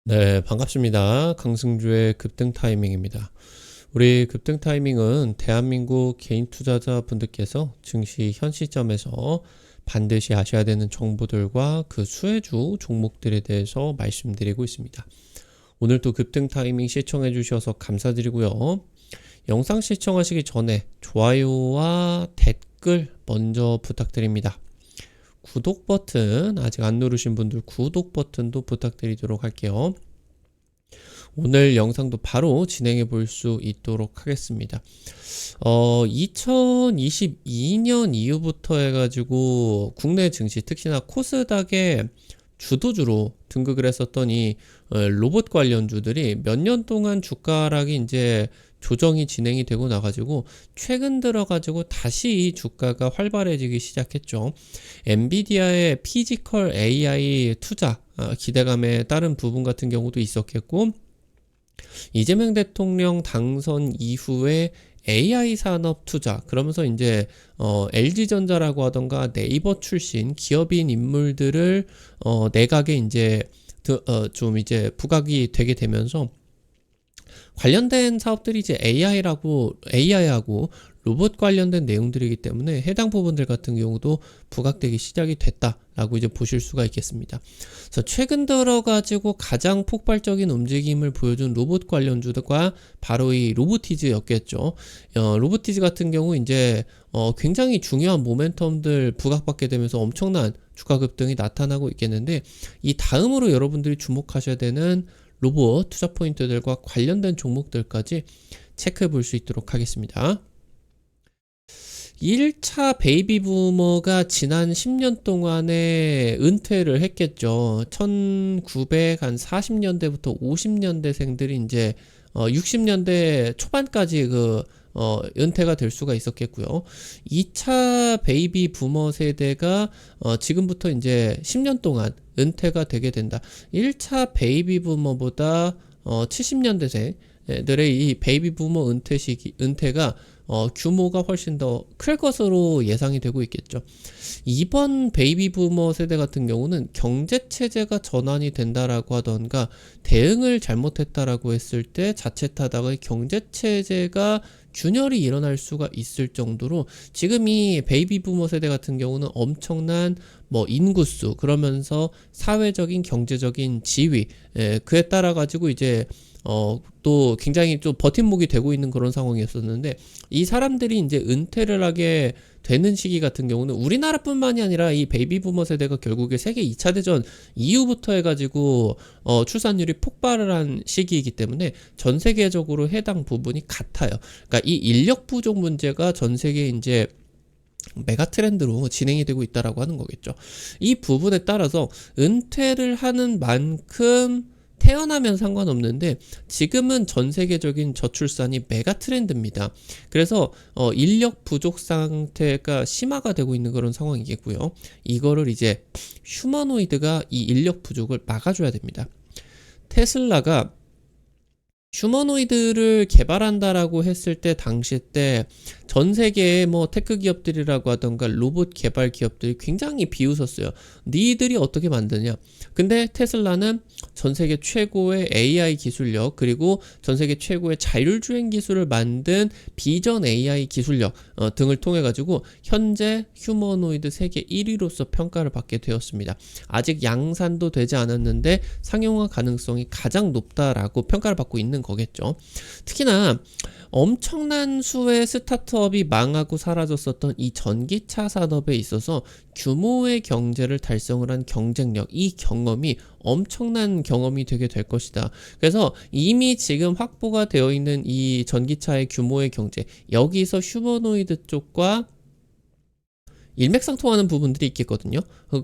네, 반갑습니다. 강승주의 급등 타이밍입니다. 우리 급등 타이밍은 대한민국 개인 투자자 분들께서 증시 현 시점에서 반드시 아셔야 되는 정보들과 그 수혜주 종목들에 대해서 말씀드리고 있습니다. 오늘도 급등 타이밍 시청해 주셔서 감사드리고요. 영상 시청하시기 전에 좋아요와 댓글 먼저 부탁드립니다. 구독 버튼 아직 안 누르신 분들 구독 버튼도 부탁드리도록 할게요. 오늘 영상도 바로 진행해 볼 수 있도록 하겠습니다. 2022년 이후부터 해가지고 국내 증시 특히나 코스닥에 주도주로 등극을 했었던 이 로봇 관련주들이 몇 년 동안 주가 하락이 이제 조정이 진행이 되고 나가지고 최근 들어가지고 다시 이 주가가 활발해지기 시작했죠. 엔비디아의 피지컬 AI 투자 기대감에 따른 부분 같은 경우도 있었겠고, 이재명 대통령 당선 이후에 AI 산업 투자 그러면서 이제 LG전자라고 하던가 네이버 출신 기업인 인물들을 내각에 이제 좀 이제 부각이 되게 되면서 관련된 사업들이 이제 AI하고 로봇 관련된 내용들이기 때문에 해당 부분들 같은 경우도 부각되기 시작이 됐다라고 이제 보실 수가 있겠습니다. 그래서 최근 들어가지고 가장 폭발적인 움직임을 보여준 로봇 관련주가 바로 이 로보티즈였겠죠. 로보티즈 같은 경우 이제 굉장히 중요한 모멘텀들 부각받게 되면서 엄청난 주가 급등이 나타나고 있겠는데, 이 다음으로 여러분들이 주목하셔야 되는 로봇 투자 포인트들과 관련된 종목들까지 체크해 볼 수 있도록 하겠습니다. 1차 베이비 부머가 지난 10년 동안에 은퇴를 했겠죠. 1940년대부터 50년대생들이 이제 60년대 초반까지 은퇴가 될 수가 있었겠고요. 2차 베이비 부머 세대가 지금부터 이제 10년 동안 은퇴가 되게 된다. 1차 베이비 부머보다 70년대생들의 이 베이비 부머 은퇴가 규모가 훨씬 더 클 것으로 예상이 되고 있겠죠. 이번 베이비 부머 세대 같은 경우는 경제 체제가 전환이 된다라고 하던가 대응을 잘못했다라고 했을 때 자칫하다가 경제 체제가 균열이 일어날 수가 있을 정도로 지금 이 베이비 부머 세대 같은 경우는 엄청난 인구수 그러면서 사회적인 경제적인 지위 그에 따라 가지고 이제 또 굉장히 좀 버팀목이 되고 있는 그런 상황이었었는데, 이 사람들이 이제 은퇴를 하게 되는 시기 같은 경우는 우리나라뿐만이 아니라 이 베이비 부머 세대가 결국에 세계 2차 대전 이후부터 해가지고 출산율이 폭발을 한 시기이기 때문에 전 세계적으로 해당 부분이 같아요. 그러니까 이 인력 부족 문제가 전 세계 이제 메가 트렌드로 진행이 되고 있다라고 하는 거겠죠. 이 부분에 따라서 은퇴를 하는 만큼 태어나면 상관없는데 지금은 전 세계적인 저출산이 메가 트렌드입니다. 그래서 인력 부족 상태가 심화가 되고 있는 그런 상황이겠고요. 이거를 이제 휴머노이드가 이 인력 부족을 막아줘야 됩니다. 테슬라가 휴머노이드를 개발한다라고 했을 때 당시 때 전 세계의 테크 기업들이라고 하던가 로봇 개발 기업들이 굉장히 비웃었어요. 니들이 어떻게 만드냐? 근데 테슬라는 전 세계 최고의 AI 기술력 그리고 전 세계 최고의 자율주행 기술을 만든 비전 AI 기술력 등을 통해 가지고 현재 휴머노이드 세계 1위로서 평가를 받게 되었습니다. 아직 양산도 되지 않았는데 상용화 가능성이 가장 높다라고 평가를 받고 있는 거겠죠. 특히나 엄청난 수의 스타트업이 망하고 사라졌었던 이 전기차 산업에 있어서 규모의 경제를 달성을 한 경쟁력, 이 경험이 엄청난 경험이 되게 될 것이다. 그래서 이미 지금 확보가 되어 있는 이 전기차의 규모의 경제, 여기서 휴머노이드 쪽과 일맥상통하는 부분들이 있겠거든요.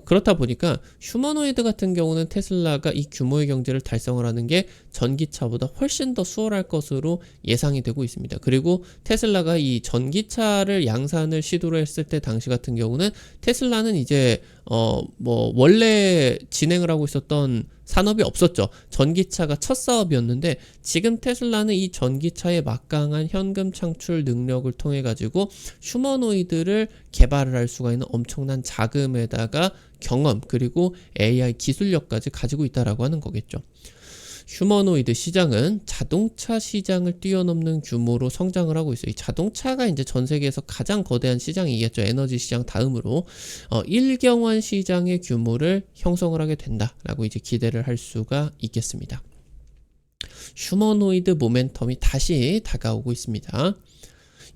그렇다 보니까 휴머노이드 같은 경우는 테슬라가 이 규모의 경제를 달성을 하는 게 전기차보다 훨씬 더 수월할 것으로 예상이 되고 있습니다. 그리고 테슬라가 이 전기차를 양산을 시도를 했을 때 당시 같은 경우는 테슬라는 이제 원래 진행을 하고 있었던 산업이 없었죠. 전기차가 첫 사업이었는데 지금 테슬라는 이 전기차의 막강한 현금 창출 능력을 통해 가지고 휴머노이드를 개발을 할 수가 있는 엄청난 자금에다가 경험 그리고 AI 기술력까지 가지고 있다라고 하는 거겠죠. 휴머노이드 시장은 자동차 시장을 뛰어넘는 규모로 성장을 하고 있어요. 이 자동차가 이제 전 세계에서 가장 거대한 시장이겠죠. 에너지 시장 다음으로 1경환 시장의 규모를 형성을 하게 된다라고 이제 기대를 할 수가 있겠습니다. 휴머노이드 모멘텀이 다시 다가오고 있습니다.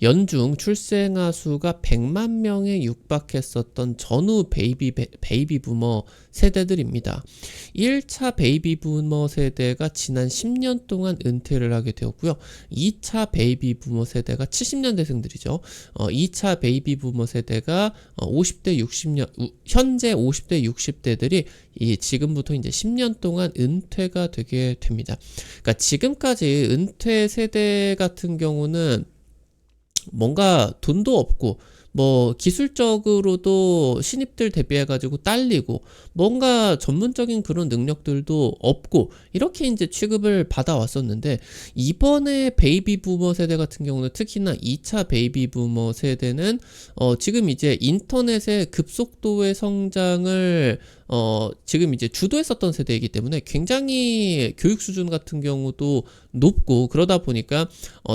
연중 출생아 수가 100만 명에 육박했었던 전후 베이비 부머 세대들입니다. 1차 베이비 부머 세대가 지난 10년 동안 은퇴를 하게 되었고요. 2차 베이비 부머 세대가 70년대생들이죠. 2차 베이비 부머 세대가 50대 60년 현재 50대 60대들이 지금부터 이제 10년 동안 은퇴가 되게 됩니다. 그러니까 지금까지 은퇴 세대 같은 경우는 뭔가 돈도 없고 뭐 기술적으로도 신입들 대비해가지고 딸리고 뭔가 전문적인 그런 능력들도 없고 이렇게 이제 취급을 받아왔었는데, 이번에 베이비 부머 세대 같은 경우는 특히나 2차 베이비 부머 세대는 지금 이제 인터넷의 급속도의 성장을 지금 이제 주도했었던 세대이기 때문에 굉장히 교육 수준 같은 경우도 높고, 그러다 보니까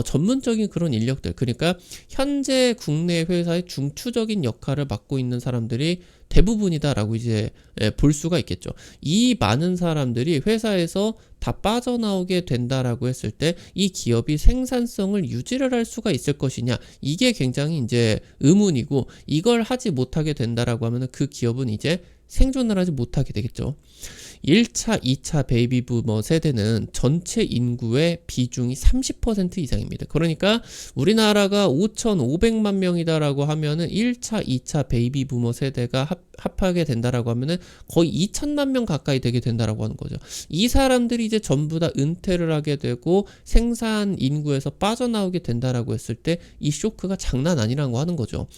전문적인 그런 인력들, 그러니까 현재 국내 회사의 중추적인 역할을 맡고 있는 사람들이 대부분이다라고 이제 볼 수가 있겠죠. 이 많은 사람들이 회사에서 다 빠져나오게 된다라고 했을 때 이 기업이 생산성을 유지를 할 수가 있을 것이냐, 이게 굉장히 이제 의문이고, 이걸 하지 못하게 된다라고 하면 그 기업은 이제 생존을 하지 못하게 되겠죠. 1차, 2차 베이비 부머 세대는 전체 인구의 비중이 30% 이상입니다. 그러니까 우리나라가 5,500만 명이다라고 하면은 1차, 2차 베이비 부머 세대가 합하게 된다라고 하면은 거의 2천만 명 가까이 되게 된다라고 하는 거죠. 이 사람들이 이제 전부 다 은퇴를 하게 되고 생산 인구에서 빠져나오게 된다라고 했을 때 이 쇼크가 장난 아니라고 하는 거죠.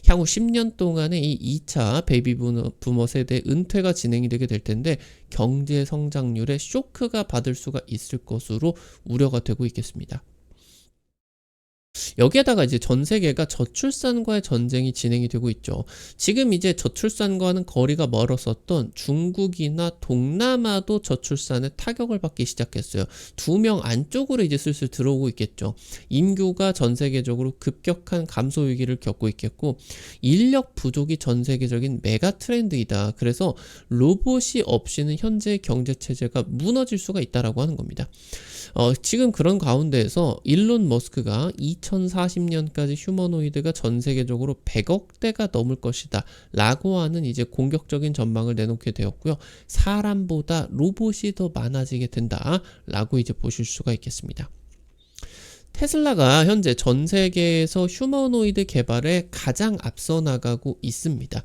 향후 10년 동안에 이 2차 베이비 부머 세대 은퇴가 진행이 되게 될 텐데 경제 성장률에 쇼크가 받을 수가 있을 것으로 우려가 되고 있겠습니다. 여기에다가 이제 전 세계가 저출산과의 전쟁이 진행이 되고 있죠. 지금 이제 저출산과는 거리가 멀었었던 중국이나 동남아도 저출산에 타격을 받기 시작했어요. 2명 안쪽으로 이제 슬슬 들어오고 있겠죠. 인구가 전 세계적으로 급격한 감소 위기를 겪고 있겠고, 인력 부족이 전 세계적인 메가 트렌드이다. 그래서 로봇이 없이는 현재 경제 체제가 무너질 수가 있다라고 하는 겁니다. 지금 그런 가운데에서 일론 머스크가 2040년까지 휴머노이드가 전 세계적으로 100억 대가 넘을 것이다 라고 하는 이제 공격적인 전망을 내놓게 되었고요. 사람보다 로봇이 더 많아지게 된다 라고 이제 보실 수가 있겠습니다. 테슬라가 현재 전 세계에서 휴머노이드 개발에 가장 앞서 나가고 있습니다.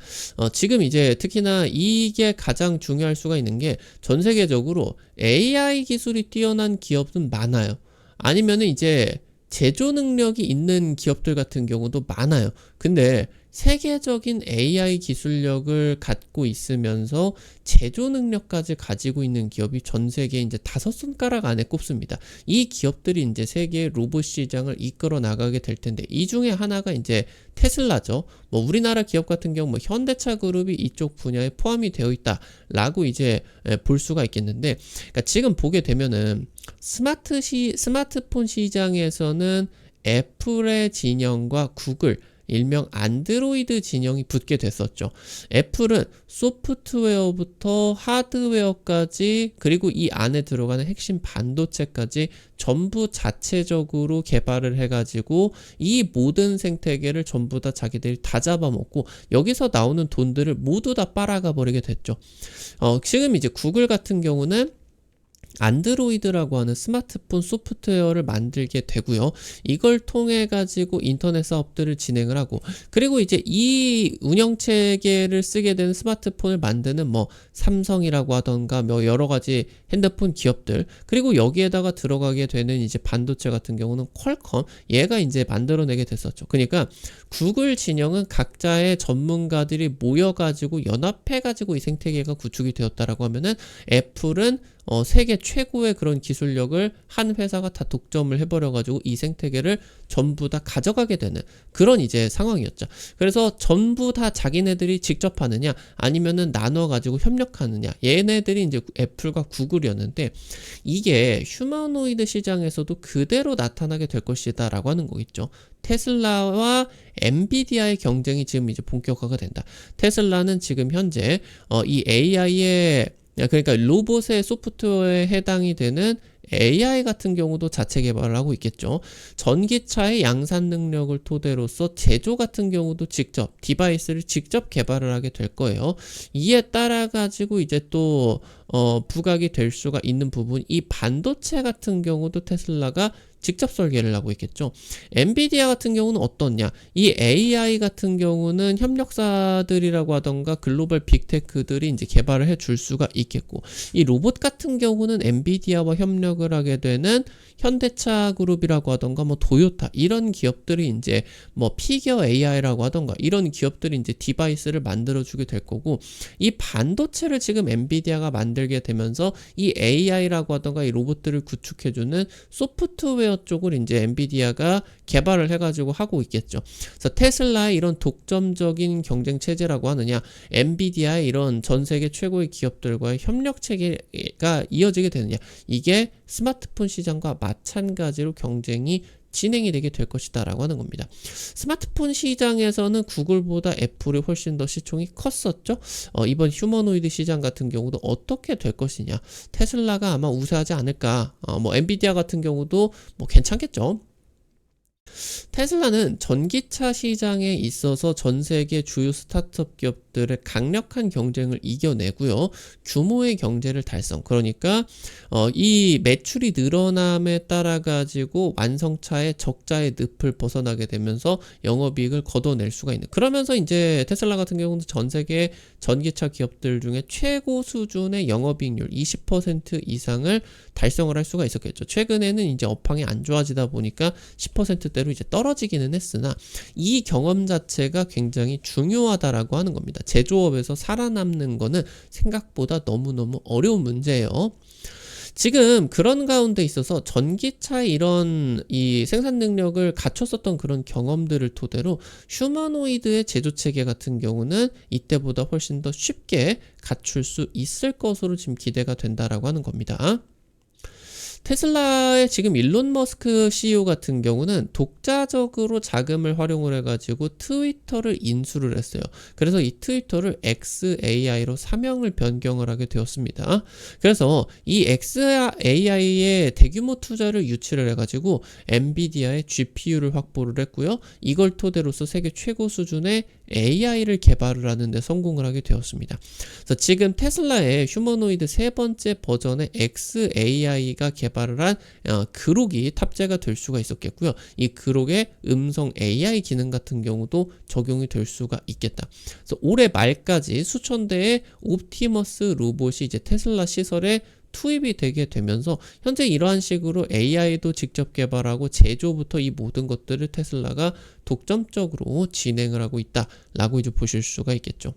지금 이제 특히나 이게 가장 중요할 수가 있는 게, 전 세계적으로 AI 기술이 뛰어난 기업은 많아요. 아니면은 이제 제조 능력이 있는 기업들 같은 경우도 많아요. 근데 세계적인 AI 기술력을 갖고 있으면서 제조 능력까지 가지고 있는 기업이 전 세계에 이제 5손가락 안에 꼽습니다. 이 기업들이 이제 세계의 로봇 시장을 이끌어 나가게 될 텐데, 이 중에 하나가 이제 테슬라죠. 뭐 우리나라 기업 같은 경우 뭐 현대차 그룹이 이쪽 분야에 포함이 되어 있다라고 이제 볼 수가 있겠는데, 그러니까 지금 보게 되면은 스마트폰 시장에서는 애플의 진영과 구글, 일명 안드로이드 진영이 붙게 됐었죠. 애플은 소프트웨어부터 하드웨어까지, 그리고 이 안에 들어가는 핵심 반도체까지 전부 자체적으로 개발을 해가지고 이 모든 생태계를 전부 다 자기들이 다 잡아먹고 여기서 나오는 돈들을 모두 다 빨아가 버리게 됐죠. 지금 이제 구글 같은 경우는 안드로이드라고 하는 스마트폰 소프트웨어를 만들게 되고요. 이걸 통해 가지고 인터넷 사업들을 진행을 하고, 그리고 이제 이 운영체계를 쓰게 되는 스마트폰을 만드는 뭐 삼성이라고 하던가 뭐 여러 가지 핸드폰 기업들, 그리고 여기에다가 들어가게 되는 이제 반도체 같은 경우는 퀄컴, 얘가 이제 만들어내게 됐었죠. 그러니까 구글 진영은 각자의 전문가들이 모여가지고 연합해가지고 이 생태계가 구축이 되었다라고 하면은, 애플은 세계 최고의 그런 기술력을 한 회사가 다 독점을 해버려가지고 이 생태계를 전부 다 가져가게 되는 그런 이제 상황이었죠. 그래서 전부 다 자기네들이 직접 하느냐 아니면은 나눠가지고 협력하느냐, 얘네들이 이제 애플과 구글이었는데 이게 휴머노이드 시장에서도 그대로 나타나게 될 것이다 라고 하는 거겠죠. 테슬라와 엔비디아의 경쟁이 지금 이제 본격화가 된다. 테슬라는 지금 현재 이 AI의, 그러니까 로봇의 소프트웨어에 해당이 되는 AI 같은 경우도 자체 개발을 하고 있겠죠. 전기차의 양산 능력을 토대로서 제조 같은 경우도 직접 디바이스를 직접 개발을 하게 될 거예요. 이에 따라 가지고 이제 또 부각이 될 수가 있는 부분, 이 반도체 같은 경우도 테슬라가 직접 설계를 하고 있겠죠. 엔비디아 같은 경우는 어떻냐? 이 AI 같은 경우는 협력사들이라고 하던가 글로벌 빅테크들이 이제 개발을 해줄 수가 있겠고, 이 로봇 같은 경우는 엔비디아와 협력을 하게 되는 현대차 그룹이라고 하던가 뭐 도요타 이런 기업들이 이제 뭐 피겨 AI라고 하던가 이런 기업들이 이제 디바이스를 만들어주게 될 거고, 이 반도체를 지금 엔비디아가 만들게 되면서 이 AI라고 하던가 이 로봇들을 구축해주는 소프트웨어 쪽을 이제 엔비디아가 개발을 해가지고 하고 있겠죠. 그래서 테슬라의 이런 독점적인 경쟁 체제라고 하느냐, 엔비디아의 이런 전 세계 최고의 기업들과의 협력 체계가 이어지게 되느냐, 이게 스마트폰 시장과 마찬가지로 경쟁이 진행이 되게 될 것이다 라고 하는 겁니다. 스마트폰 시장에서는 구글보다 애플이 훨씬 더 시총이 컸었죠. 이번 휴머노이드 시장 같은 경우도 어떻게 될 것이냐, 테슬라가 아마 우세하지 않을까. 뭐 엔비디아 같은 경우도 뭐 괜찮겠죠. 테슬라는 전기차 시장에 있어서 전 세계 주요 스타트업 기업들의 강력한 경쟁을 이겨내고요. 규모의 경제를 달성. 그러니까 이 매출이 늘어남에 따라 가지고 완성차의 적자의 늪을 벗어나게 되면서 영업이익을 걷어낼 수가 있는. 그러면서 이제 테슬라 같은 경우는 전 세계 전기차 기업들 중에 최고 수준의 영업이익률 20% 이상을 달성을 할 수가 있었겠죠. 최근에는 이제 업황이 안 좋아지다 보니까 10%대로 이제 떨어지기는 했으나 이 경험 자체가 굉장히 중요하다라고 하는 겁니다. 제조업에서 살아남는 거는 생각보다 너무너무 어려운 문제예요. 지금 그런 가운데 있어서 전기차의 이런 이 생산 능력을 갖췄었던 그런 경험들을 토대로 휴머노이드의 제조 체계 같은 경우는 이때보다 훨씬 더 쉽게 갖출 수 있을 것으로 지금 기대가 된다라고 하는 겁니다. 테슬라의 지금 일론 머스크 CEO 같은 경우는 독자적으로 자금을 활용을 해가지고 트위터를 인수를 했어요. 그래서 이 트위터를 XAI로 사명을 변경을 하게 되었습니다. 그래서 이 XAI의 대규모 투자를 유치를 해가지고 엔비디아의 GPU를 확보를 했고요. 이걸 토대로서 세계 최고 수준의 AI를 개발을 하는데 성공을 하게 되었습니다. 그래서 지금 테슬라의 휴머노이드 세 번째 버전의 XAI가 개발을 한 그록이 탑재가 될 수가 있었겠고요. 이 그록의 음성 AI 기능 같은 경우도 적용이 될 수가 있겠다. 그래서 올해 말까지 수천 대의 옵티머스 로봇이 이제 테슬라 시설에 투입이 되게 되면서 현재 이러한 식으로 AI도 직접 개발하고 제조부터 이 모든 것들을 테슬라가 독점적으로 진행을 하고 있다라고 이제 보실 수가 있겠죠.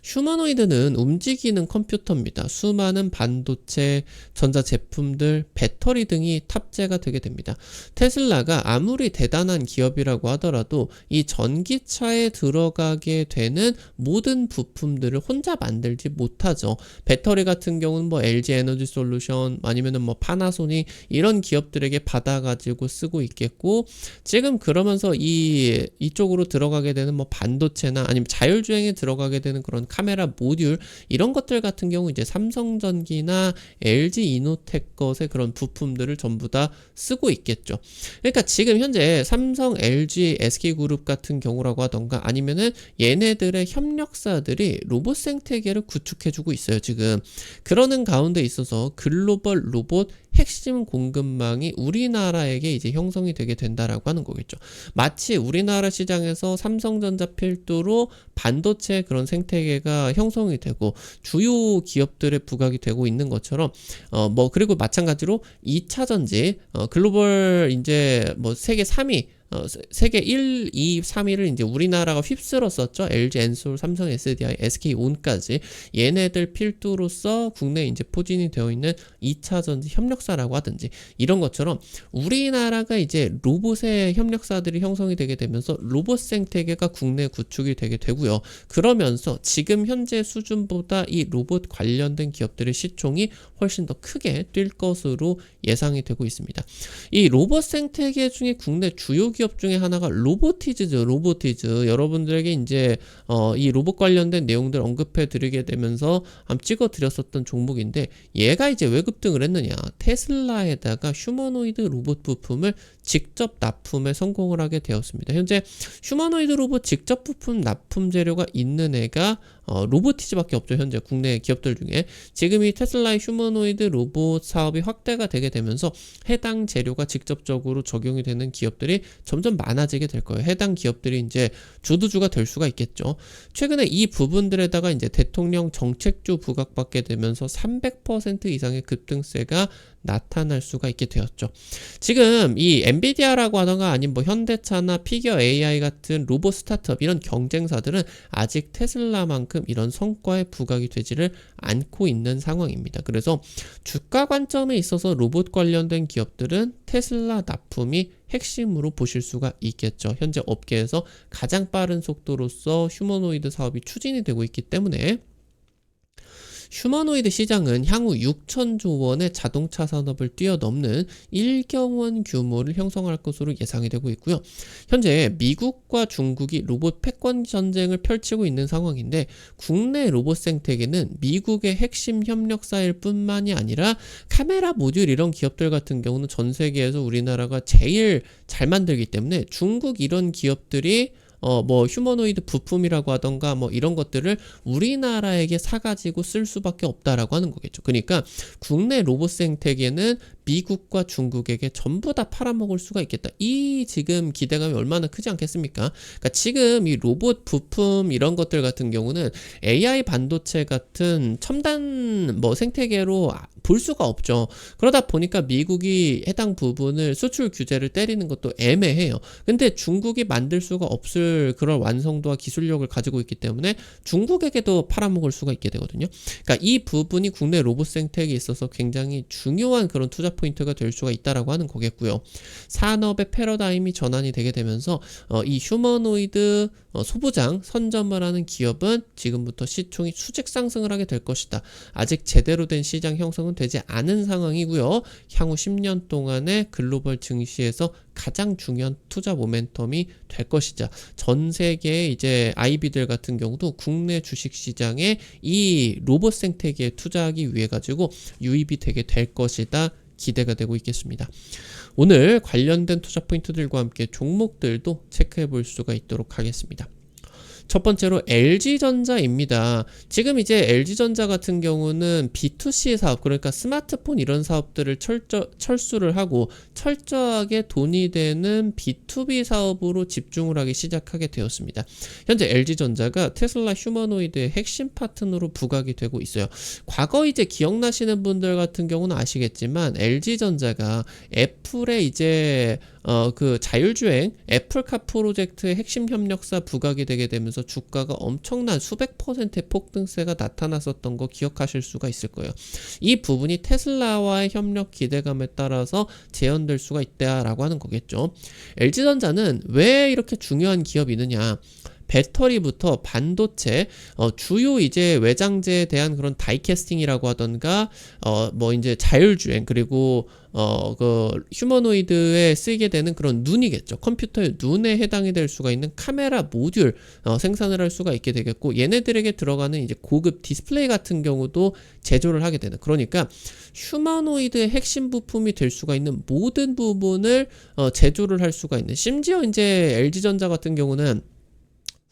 휴머노이드는 움직이는 컴퓨터입니다. 수많은 반도체, 전자제품들, 배터리 등이 탑재가 되게 됩니다. 테슬라가 아무리 대단한 기업이라고 하더라도 이 전기차에 들어가게 되는 모든 부품들을 혼자 만들지 못하죠. 배터리 같은 경우는 뭐 LG 에너지 솔루션 아니면은 뭐 파나소닉 이런 기업들에게 받아가지고 쓰고 있겠고, 지금 그러면서 이쪽으로 들어가게 되는 뭐 반도체나 아니면 자율주행에 들어가게 되는 그런 카메라 모듈 이런 것들 같은 경우 이제 삼성전기나 LG 이노텍 것의 그런 부품들을 전부 다 쓰고 있겠죠. 그러니까 지금 현재 삼성, LG, SK그룹 같은 경우라고 하던가 아니면은 얘네들의 협력사들이 로봇 생태계를 구축해주고 있어요. 지금 그러는 가운데 있어서 글로벌 로봇 핵심 공급망이 우리나라에게 이제 형성이 되게 된다라고 하는 거겠죠. 마치 우리나라 시장에서 삼성전자 필두로 반도체 그런 생태계가 형성이 되고 주요 기업들의 부각이 되고 있는 것처럼 그리고 마찬가지로 2차 전지 글로벌 이제 뭐 세계 3위 세계 1, 2, 3위를 이제 우리나라가 휩쓸었었죠. LG, 엔솔, 삼성, SDI, SK온까지 얘네들 필두로서 국내에 이제 포진이 되어 있는 2차 전지 협력사라고 하든지 이런 것처럼 우리나라가 이제 로봇의 협력사들이 형성이 되게 되면서 로봇 생태계가 국내 구축이 되게 되고요. 그러면서 지금 현재 수준보다 이 로봇 관련된 기업들의 시총이 훨씬 더 크게 뛸 것으로 예상이 되고 있습니다. 이 로봇 생태계 중에 국내 주요 기업 중에 하나가 로보티즈죠. 로보티즈. 여러분들에게 이제 이 로봇 관련된 내용들 언급해 드리게 되면서 찍어 드렸었던 종목인데 얘가 이제 왜 급등을 했느냐. 테슬라에다가 휴머노이드 로봇 부품을 직접 납품에 성공을 하게 되었습니다. 현재 휴머노이드 로봇 직접 부품 납품 재료가 있는 애가 로보티즈밖에 없죠. 현재 국내 기업들 중에. 지금 이 테슬라의 휴머노이드 로봇 사업이 확대가 되게 되면서 해당 재료가 직접적으로 적용이 되는 기업들이 점점 많아지게 될 거예요. 해당 기업들이 이제 주도주가 될 수가 있겠죠. 최근에 이 부분들에다가 이제 대통령 정책주 부각받게 되면서 300% 이상의 급등세가 나타날 수가 있게 되었죠. 지금 이 엔비디아라고 하던가 아니면 뭐 현대차나 피겨 AI 같은 로봇 스타트업 이런 경쟁사들은 아직 테슬라만큼 이런 성과에 부각이 되지를 않고 있는 상황입니다. 그래서 주가 관점에 있어서 로봇 관련된 기업들은 테슬라 납품이 핵심으로 보실 수가 있겠죠. 현재 업계에서 가장 빠른 속도로서 휴머노이드 사업이 추진이 되고 있기 때문에 휴머노이드 시장은 향후 6천조 원의 자동차 산업을 뛰어넘는 1경원 규모를 형성할 것으로 예상이 되고 있고요. 현재 미국과 중국이 로봇 패권 전쟁을 펼치고 있는 상황인데 국내 로봇 생태계는 미국의 핵심 협력사일 뿐만이 아니라 카메라 모듈 이런 기업들 같은 경우는 전 세계에서 우리나라가 제일 잘 만들기 때문에 중국 이런 기업들이 뭐 휴머노이드 부품이라고 하던가 뭐 이런 것들을 우리나라에게 사가지고 쓸 수밖에 없다라고 하는 거겠죠. 그러니까 국내 로봇 생태계는 미국과 중국에게 전부 다 팔아먹을 수가 있겠다. 이 지금 기대감이 얼마나 크지 않겠습니까? 그러니까 지금 이 로봇 부품 이런 것들 같은 경우는 AI 반도체 같은 첨단 뭐 생태계로 볼 수가 없죠. 그러다 보니까 미국이 해당 부분을 수출 규제를 때리는 것도 애매해요. 근데 중국이 만들 수가 없을 그런 완성도와 기술력을 가지고 있기 때문에 중국에게도 팔아먹을 수가 있게 되거든요. 그러니까 이 부분이 국내 로봇 생태계에 있어서 굉장히 중요한 그런 투자 포인트가 될 수가 있다라고 하는 거겠고요. 산업의 패러다임이 전환이 되게 되면서 이 휴머노이드 소부장 선점을 하는 기업은 지금부터 시총이 수직 상승을 하게 될 것이다. 아직 제대로 된 시장 형성은 되지 않은 상황이고요. 향후 10년 동안의 글로벌 증시에서 가장 중요한 투자 모멘텀이 될 것이자 전 세계의 이제 IB들 같은 경우도 국내 주식 시장에 이 로봇 생태계에 투자하기 위해 가지고 유입이 되게 될 것이다. 기대가 되고 있겠습니다. 오늘 관련된 투자 포인트들과 함께 종목들도 체크해 볼 수가 있도록 하겠습니다. 첫 번째로 LG전자입니다. 지금 이제 LG전자 같은 경우는 B2C 사업, 그러니까 스마트폰 이런 사업들을 철수를 하고 철저하게 돈이 되는 B2B 사업으로 집중을 하기 시작하게 되었습니다. 현재 LG전자가 테슬라 휴머노이드의 핵심 파트너로 부각이 되고 있어요. 과거 이제 기억나시는 분들 같은 경우는 아시겠지만 LG전자가 애플의 이제 그 자율주행 애플카 프로젝트의 핵심 협력사 부각이 되게 되면서 주가가 엄청난 수백 %의 폭등세가 나타났었던 거 기억하실 수가 있을 거예요. 이 부분이 테슬라와의 협력 기대감에 따라서 재현될 수가 있다라고 하는 거겠죠. LG전자는 왜 이렇게 중요한 기업이느냐? 배터리부터 반도체, 주요 이제 외장재에 대한 그런 다이캐스팅이라고 하던가, 뭐 이제 자율주행, 그리고 그 휴머노이드에 쓰이게 되는 그런 눈이겠죠. 컴퓨터의 눈에 해당이 될 수가 있는 카메라 모듈 생산을 할 수가 있게 되겠고, 얘네들에게 들어가는 이제 고급 디스플레이 같은 경우도 제조를 하게 되는. 그러니까 휴머노이드의 핵심 부품이 될 수가 있는 모든 부분을 제조를 할 수가 있는. 심지어 이제 LG전자 같은 경우는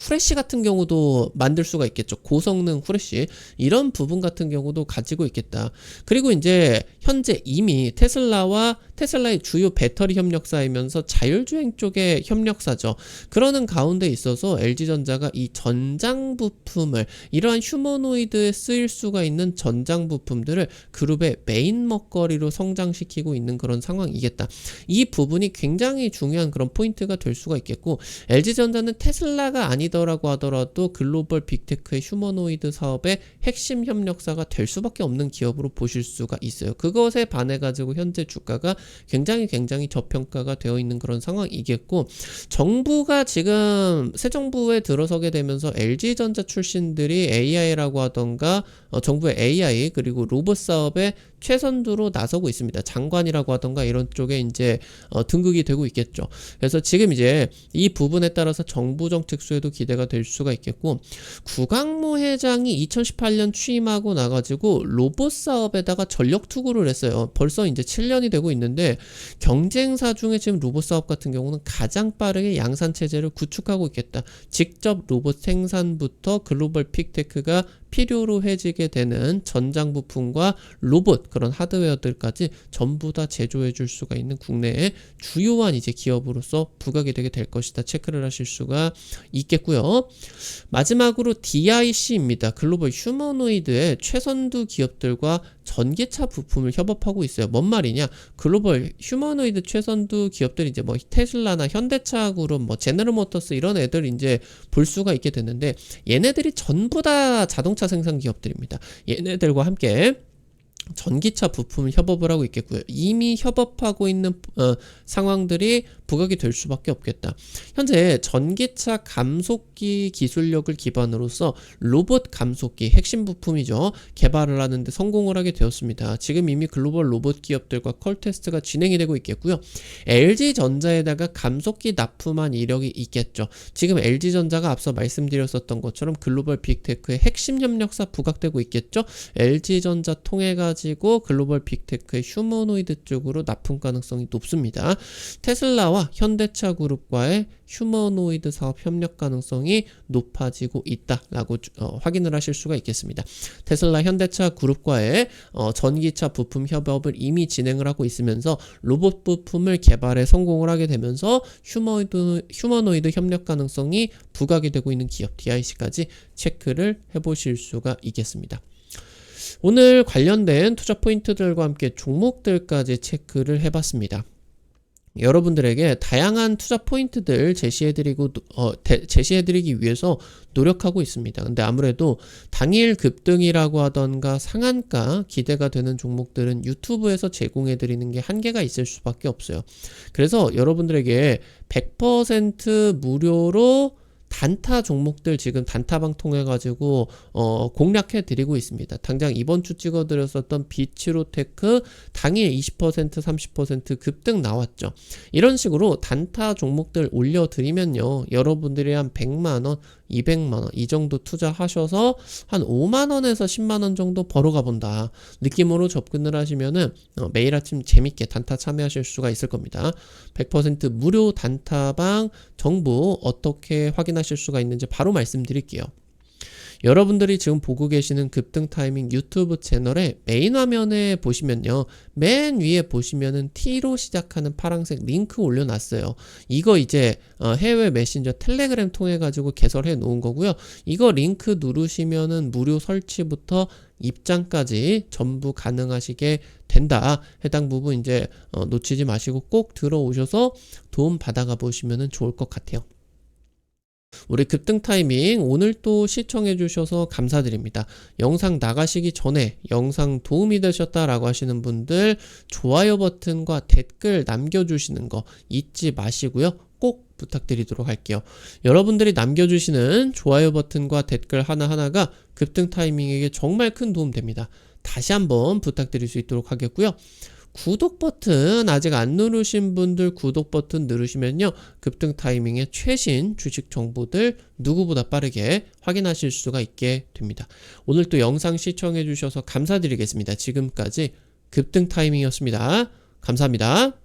후레쉬 같은 경우도 만들 수가 있겠죠. 고성능 후레쉬 이런 부분 같은 경우도 가지고 있겠다. 그리고 이제 현재 이미 테슬라와 테슬라의 주요 배터리 협력사이면서 자율주행 쪽의 협력사죠. 그러는 가운데 있어서 LG전자가 이 전장 부품을, 이러한 휴머노이드에 쓰일 수가 있는 전장 부품들을 그룹의 메인 먹거리로 성장시키고 있는 그런 상황이겠다. 이 부분이 굉장히 중요한 그런 포인트가 될 수가 있겠고, LG전자는 테슬라가 아니더라고 하더라도 글로벌 빅테크의 휴머노이드 사업의 핵심 협력사가 될 수밖에 없는 기업으로 보실 수가 있어요. 그것에 반해 가지고 현재 주가가 굉장히 저평가가 되어 있는 그런 상황이겠고, 정부가 지금 새 정부에 들어서게 되면서 LG전자 출신들이 AI라고 하던가 정부의 AI 그리고 로봇 사업에 최선두로 나서고 있습니다. 장관이라고 하던가 이런 쪽에 이제 등극이 되고 있겠죠. 그래서 지금 이제 이 부분에 따라서 정부 정책 수에도 기대가 될 수가 있겠고, 구강모 회장이 2018년 취임하고 나가지고 로봇 사업에다가 전력 투구를 했어요. 벌써 이제 7년이 되고 있는데, 경쟁사 중에 지금 로봇 사업 같은 경우는 가장 빠르게 양산 체제를 구축하고 있겠다. 직접 로봇 생산부터 글로벌 픽테크가 필요로 해지게 되는 전장 부품과 로봇, 그런 하드웨어들까지 전부 다 제조해 줄 수가 있는 국내의 주요한 이제 기업으로서 부각이 되게 될 것이다. 체크를 하실 수가 있겠고요. 마지막으로 DIC입니다. 글로벌 휴머노이드의 최선두 기업들과 전기차 부품을 협업하고 있어요. 뭔 말이냐? 글로벌 휴머노이드 최선두 기업들이 이제 뭐 테슬라나 현대차 그룹, 뭐 제너럴 모터스 이런 애들 이제 볼 수가 있게 되는데, 얘네들이 전부 다 자동차 생산 기업들입니다. 얘네들과 함께 전기차 부품을 협업을 하고 있겠고요. 이미 협업하고 있는 상황들이 부각이 될 수밖에 없겠다. 현재 전기차 감속기 기술력을 기반으로서 로봇 감속기 핵심 부품이죠. 개발을 하는데 성공을 하게 되었습니다. 지금 이미 글로벌 로봇 기업들과 컬 테스트가 진행이 되고 있겠고요. LG전자에다가 감속기 납품한 이력이 있겠죠. 지금 LG전자가 앞서 말씀드렸었던 것처럼 글로벌 빅테크의 핵심 협력사 부각되고 있겠죠. LG전자 통해 가지고 글로벌 빅테크의 휴머노이드 쪽으로 납품 가능성이 높습니다. 테슬라와 현대차 그룹과의 휴머노이드 사업 협력 가능성이 높아지고 있다라고 확인을 하실 수가 있겠습니다. 테슬라 현대차 그룹과의 전기차 부품 협업을 이미 진행을 하고 있으면서 로봇 부품을 개발에 성공을 하게 되면서 휴머노이드 협력 가능성이 부각이 되고 있는 기업 DIC까지 체크를 해보실 수가 있겠습니다. 오늘 관련된 투자 포인트들과 함께 종목들까지 체크를 해봤습니다. 여러분들에게 다양한 투자 포인트들 제시해드리기 위해서 노력하고 있습니다. 근데 아무래도 당일 급등이라고 하던가 상한가 기대가 되는 종목들은 유튜브에서 제공해드리는 게 한계가 있을 수밖에 없어요. 그래서 여러분들에게 100% 무료로 단타 종목들 지금 단타방 통해 가지고 공략해 드리고 있습니다. 당장 이번 주 찍어드렸었던 비치로테크 당일 20% 30% 급등 나왔죠. 이런 식으로 단타 종목들 올려드리면요, 여러분들이 한 100만원 200만원 이 정도 투자하셔서 한 5만원에서 10만원 정도 벌어가 본다 느낌으로 접근을 하시면은 매일 아침 재밌게 단타 참여하실 수가 있을 겁니다. 100% 무료 단타방 정보 어떻게 확인하실 수가 있는지 바로 말씀드릴게요. 여러분들이 지금 보고 계시는 급등 타이밍 유튜브 채널의 메인 화면에 보시면요, 맨 위에 보시면은 T로 시작하는 파란색 링크 올려놨어요. 이거 이제 해외 메신저 텔레그램 통해 가지고 개설해 놓은 거고요. 이거 링크 누르시면은 무료 설치부터 입장까지 전부 가능하시게 된다. 해당 부분 이제 놓치지 마시고 꼭 들어오셔서 도움 받아가 보시면은 좋을 것 같아요. 우리 급등 타이밍 오늘 또 시청해 주셔서 감사드립니다. 영상 나가시기 전에 영상 도움이 되셨다라고 하시는 분들 좋아요 버튼과 댓글 남겨주시는 거 잊지 마시고요. 꼭 부탁드리도록 할게요. 여러분들이 남겨주시는 좋아요 버튼과 댓글 하나하나가 급등 타이밍에게 정말 큰 도움 됩니다. 다시 한번 부탁드릴 수 있도록 하겠고요. 구독 버튼 아직 안 누르신 분들 구독 버튼 누르시면요, 급등 타이밍의 최신 주식 정보들 누구보다 빠르게 확인하실 수가 있게 됩니다. 오늘 또 영상 시청해 주셔서 감사드리겠습니다. 지금까지 급등 타이밍이었습니다. 감사합니다.